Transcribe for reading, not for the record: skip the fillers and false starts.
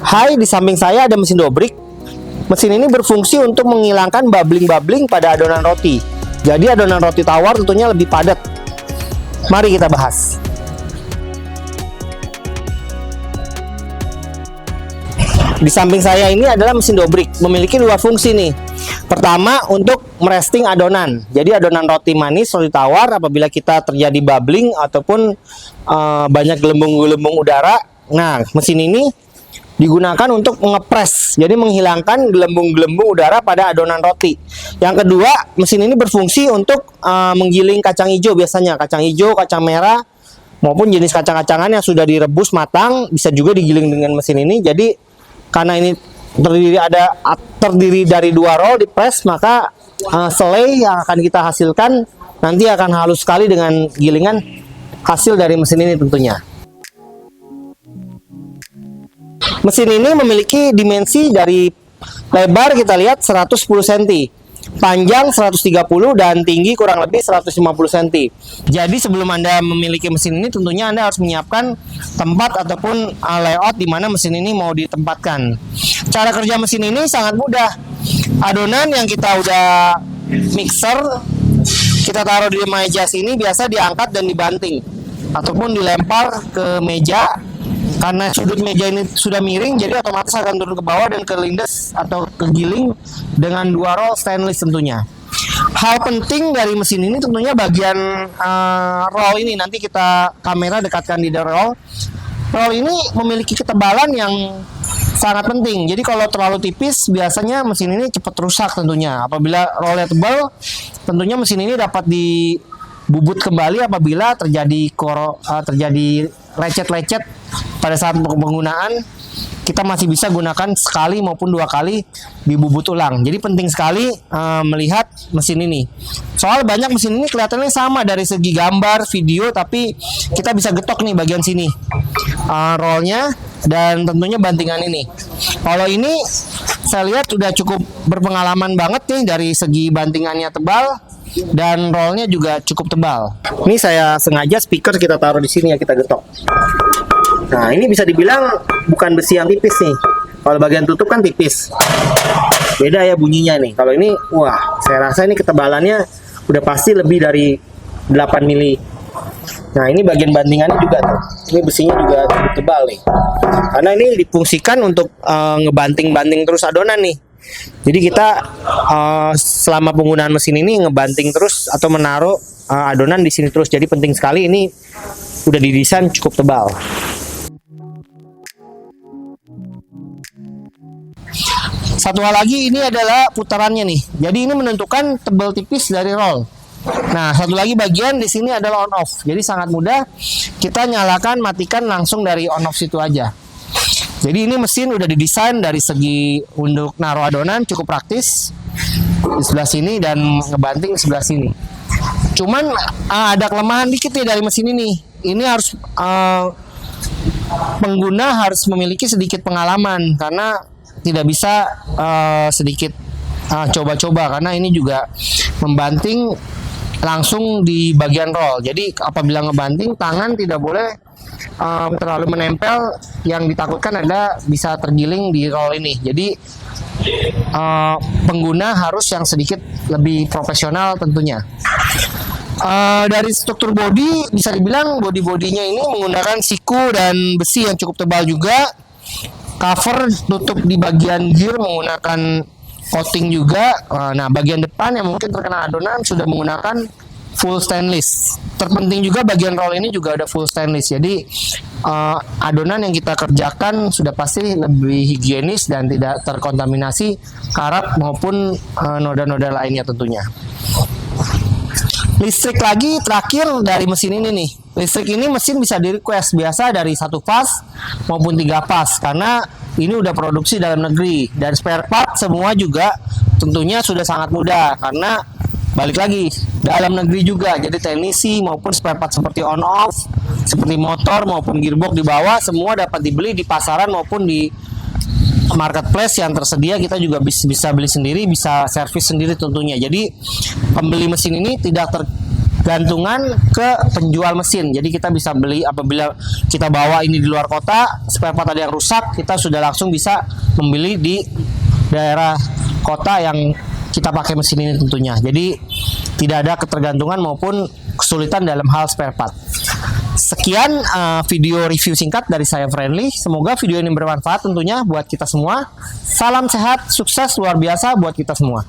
Hai, di samping saya ada mesin dobrik. Mesin ini berfungsi untuk menghilangkan bubbling-bubbling pada adonan roti. Jadi adonan roti tawar tentunya lebih padat. Mari kita bahas. Di samping saya ini adalah mesin dobrik, memiliki dua fungsi nih. Pertama, untuk meresting adonan. Jadi adonan roti manis, roti tawar, apabila kita terjadi bubbling ataupun banyak gelembung-gelembung udara. Nah, mesin ini digunakan untuk ngepres, jadi menghilangkan gelembung-gelembung udara pada adonan roti. Yang kedua, mesin ini berfungsi untuk menggiling kacang hijau, biasanya kacang hijau, kacang merah, maupun jenis kacang-kacangan yang sudah direbus matang, bisa juga digiling dengan mesin ini. Jadi karena ini terdiri dari dua roll dipres, maka selai yang akan kita hasilkan nanti akan halus sekali dengan gilingan hasil dari mesin ini tentunya. Mesin ini memiliki dimensi dari lebar kita lihat 110 cm, panjang 130 dan tinggi kurang lebih 150 cm. Jadi sebelum Anda memiliki mesin ini tentunya Anda harus menyiapkan tempat ataupun layout di mana mesin ini mau ditempatkan. Cara kerja mesin ini sangat mudah. Adonan yang kita udah mixer, kita taruh di meja sini, biasa diangkat dan dibanting ataupun dilempar ke meja. Karena sudut meja ini sudah miring, jadi otomatis akan turun ke bawah dan kelindes atau kegiling dengan dua roll stainless tentunya. Hal penting dari mesin ini tentunya bagian roll ini. Nanti kita kamera dekatkan di roll. Roll ini memiliki ketebalan yang sangat penting. Jadi kalau terlalu tipis, biasanya mesin ini cepat rusak tentunya. Apabila rollnya tebal, tentunya mesin ini dapat dibubut kembali apabila terjadi lecet-lecet pada saat penggunaan. Kita masih bisa gunakan sekali maupun dua kali dibubut ulang. Jadi penting sekali melihat mesin ini. Soal banyak mesin ini kelihatannya sama dari segi gambar, video, tapi kita bisa getok nih bagian sini rollnya dan tentunya bantingan ini. Kalau ini saya lihat sudah cukup berpengalaman banget nih, dari segi bantingannya tebal dan rollnya juga cukup tebal. Ini saya sengaja speaker kita taruh di sini ya, kita getok. Nah, ini bisa dibilang bukan besi yang tipis nih. Kalau bagian tutup kan tipis. Beda ya bunyinya nih. Kalau ini, wah, saya rasa ini ketebalannya udah pasti lebih dari 8 mili. Nah, ini bagian bantingannya juga tuh. Ini besinya juga cukup tebal nih. Karena ini difungsikan untuk ngebanting-banting terus adonan nih. Jadi kita selama penggunaan mesin ini ngebanting terus atau menaruh adonan di sini terus. Jadi penting sekali, ini udah didesain cukup tebal. Satu hal lagi, ini adalah putarannya nih. Jadi ini menentukan tebal tipis dari roll. Nah, satu lagi bagian di sini adalah on off. Jadi sangat mudah, kita nyalakan, matikan langsung dari on off situ aja. Jadi ini mesin udah didesain dari segi untuk naruh adonan cukup praktis di sebelah sini dan ngebanting di sebelah sini. Cuman ada kelemahan dikit nih dari mesin ini. Ini harus pengguna harus memiliki sedikit pengalaman, karena tidak bisa sedikit coba-coba, karena ini juga membanting langsung di bagian roll. Jadi apabila ngebanting, tangan tidak boleh terlalu menempel, yang ditakutkan ada bisa tergiling di roll ini. Jadi pengguna harus yang sedikit lebih profesional tentunya. Dari struktur bodi, bisa dibilang bodi-bodinya ini menggunakan siku dan besi yang cukup tebal juga. Cover tutup di bagian gear menggunakan coating juga. Nah, bagian depan yang mungkin terkena adonan sudah menggunakan full stainless. Terpenting juga bagian roll ini juga ada full stainless. Jadi adonan yang kita kerjakan sudah pasti lebih higienis dan tidak terkontaminasi karat maupun noda-noda lainnya tentunya. Listrik lagi terakhir dari mesin ini nih. Listrik ini mesin bisa di request biasa dari 1 fas maupun 3 fas, karena ini udah produksi dalam negeri, dan spare part semua juga tentunya sudah sangat mudah, karena balik lagi dalam negeri juga. Jadi teknisi maupun spare part seperti on off, seperti motor maupun gearbox di bawah, semua dapat dibeli di pasaran maupun di marketplace yang tersedia. Kita juga bisa beli sendiri, bisa servis sendiri tentunya. Jadi pembeli mesin ini tidak ketergantungan ke penjual mesin. Jadi kita bisa beli apabila kita bawa ini di luar kota, spare part ada yang rusak, kita sudah langsung bisa membeli di daerah kota yang kita pakai mesin ini tentunya. Jadi tidak ada ketergantungan maupun kesulitan dalam hal spare part. Sekian video review singkat dari saya Friendly. Semoga video ini bermanfaat tentunya buat kita semua. Salam sehat, sukses luar biasa buat kita semua.